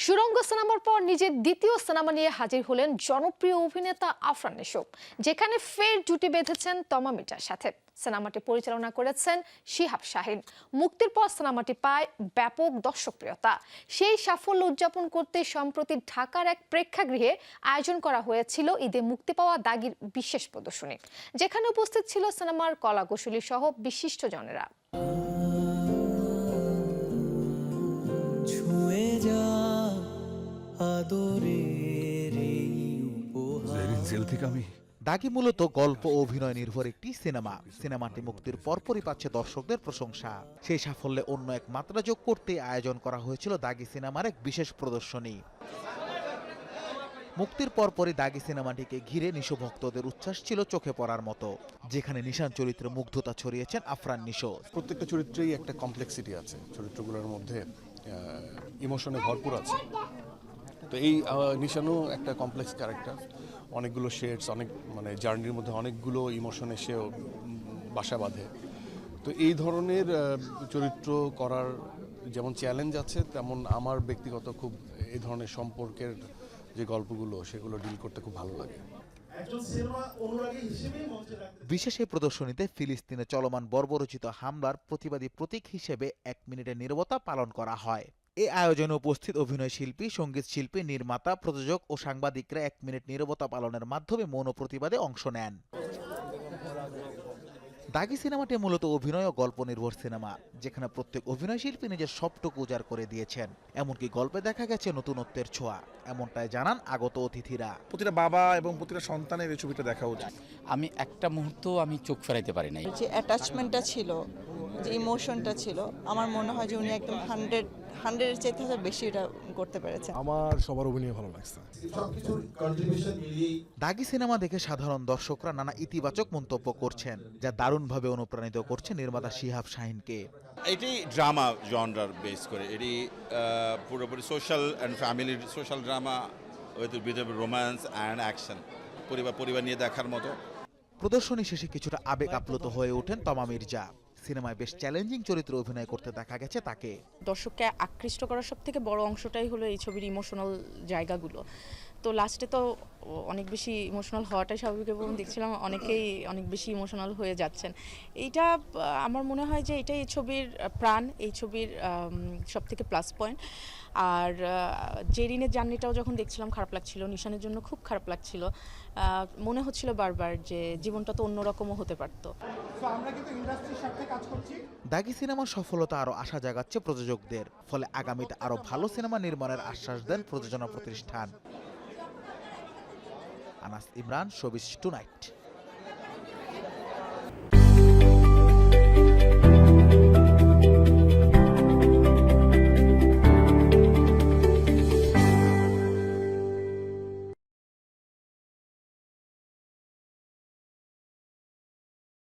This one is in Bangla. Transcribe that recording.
সুরঙ্গ সিনেমার পর নিজের দ্বিতীয় সিনেমা নিয়ে হাজির হলেন জনপ্রিয় অভিনেতা আফরান নিশো, যেখানে ফের জুটি বেঁধেছেন তমা মির্জার সাথে। সিনেমাটি পরিচালনা করেছেন শিহাব শাহীন। মুক্তির পর সিনেমাটি পায় ব্যাপক দর্শকপ্রিয়তা। সেই সাফল্য উদযাপন করতে সম্প্রতি ঢাকার এক প্রেক্ষাগৃহে আয়োজন করা হয়েছিল ঈদে মুক্তি পাওয়া দাগির বিশেষ প্রদর্শনী, যেখানে উপস্থিত ছিল সিনেমার কলাকুশলী সহ বিশিষ্টজনেরা। দাগি মূলত গল্প ও অভিনয় নির্ভর একটি সিনেমা। সিনেমাটি মুক্তির পরপরই পাচ্ছে দর্শকদের প্রশংসা। সেই সাফল্যে অন্য এক মাত্রা যোগ করতে আয়োজন করা হয়েছিল দাগি সিনেমার এক বিশেষ প্রদর্শনী। মুক্তির পরপরই দাগি সিনেমাটিকে ঘিরে নিশো ভক্তদের উচ্ছ্বাস ছিল চোখে পড়ার মতো, যেখানে নিশান চরিত্রে মুগ্ধতা ছড়িয়েছেন আফরান নিশো। প্রত্যেকটা চরিত্রেই একটা কমপ্লেক্সিটি আছে, চরিত্রগুলোর মধ্যে ইমোশনে ভরপুর আছে। তো এই নিশানও একটা কমপ্লেক্স ক্যারেক্টার, অনেকগুলো শেডস, অনেক জার্নির মধ্যে অনেকগুলো ইমোশন এসেও বাসা বাঁধে। তো এই ধরনের চরিত্র করার যেমন চ্যালেঞ্জ আছে, তেমন আমার ব্যক্তিগত খুব এই ধরনের সম্পর্কের যে গল্পগুলো সেগুলো ডিল করতে খুব ভালো লাগে। বিশেষ এই প্রদর্শনীতে ফিলিস্তিনে চলমান বর্বরচিত হামলার প্রতিবাদী প্রতীক হিসেবে 1 মিনিটের নীরবতা পালন করা হয়। এই আয়োজনে উপস্থিত অভিনয় শিল্পী, সঙ্গীত শিল্পী, নির্মাতা, প্রযোজক ও সাংবাদিকরা 1 মিনিট নীরবতা পালনের মাধ্যমে মৌন প্রতিবাদে অংশ নেন। দাগি সিনেমাটি মূলত অভিনয় ও গল্প নির্ভর সিনেমা, যেখানে প্রত্যেক অভিনয় শিল্পী নিজের সবটুকু উজাড় করে দিয়েছেন। এমনকি গল্পে দেখা গেছে নতুনত্বের ছোঁয়া, এমনটাই জানান আগত অতিথিরা। প্রতিটা বাবা এবং প্রতিটা সন্তানের এই ছবিটা দেখা উচিত। আমি একটা মুহূর্ত আমি চোখ ফেরাইতে পারি নাই। যে অ্যাটাচমেন্টটা ছিল, যে ইমোশনটা ছিল, আমার মনে হয় যে উনি একদম 100-এর চাইতে বেশি এটা করতে পেরেছেন। আমার সবার অভিনয় ভালো লাগছে। দাগি সিনেমা দেখে সাধারণ দর্শকরা নানা ইতিবাচক মন্তব্য করছেন, যা দারুণভাবে অনুপ্রাণিত করছে নির্মাতা শিহাব শাহীনকে। এটি ড্রামা জনরার বেস করে, এটি পুরোপুরি সোশ্যাল অ্যান্ড ফ্যামিলির social drama with romance and action, পরিবার নিয়ে দেখার মতো। প্রদর্শনী শেষে কিছুটা আবেগ আপ্লুত হয়ে ওঠেন তমা মির্জা। সিনেমায় বেশ চ্যালেঞ্জিং চরিত্রে অভিনয় করতে দেখা গেছে তাকে। দর্শককে আকৃষ্ট করার সব থেকে বড় অংশটাই হলো এই ছবির ইমোশনাল জায়গাগুলো। তো লাস্টে তো অনেক বেশি ইমোশনাল হওয়াটাই স্বাভাবিক, এবং দেখছিলাম অনেকেই অনেক বেশি ইমোশনাল হয়ে যাচ্ছেন। এইটা আমার মনে হয় যে এটাই এই ছবির প্রাণ, এই ছবির সব থেকে প্লাস পয়েন্ট। আর জেরিনের জার্নিটাও যখন দেখছিলাম খারাপ লাগছিল, নিশানের জন্য খুব খারাপ লাগছিল। মনে হচ্ছিল বারবার যে জীবনটা তো অন্যরকমও হতে পারতো। দাগি সিনেমার সফলতা আরো আশা জাগাচ্ছে প্রযোজকদের, ফলে আগামীতে আরো ভালো সিনেমা নির্মাণের আশ্বাস দেন প্রযোজনা প্রতিষ্ঠান। Anas Imran, showbiz tonight.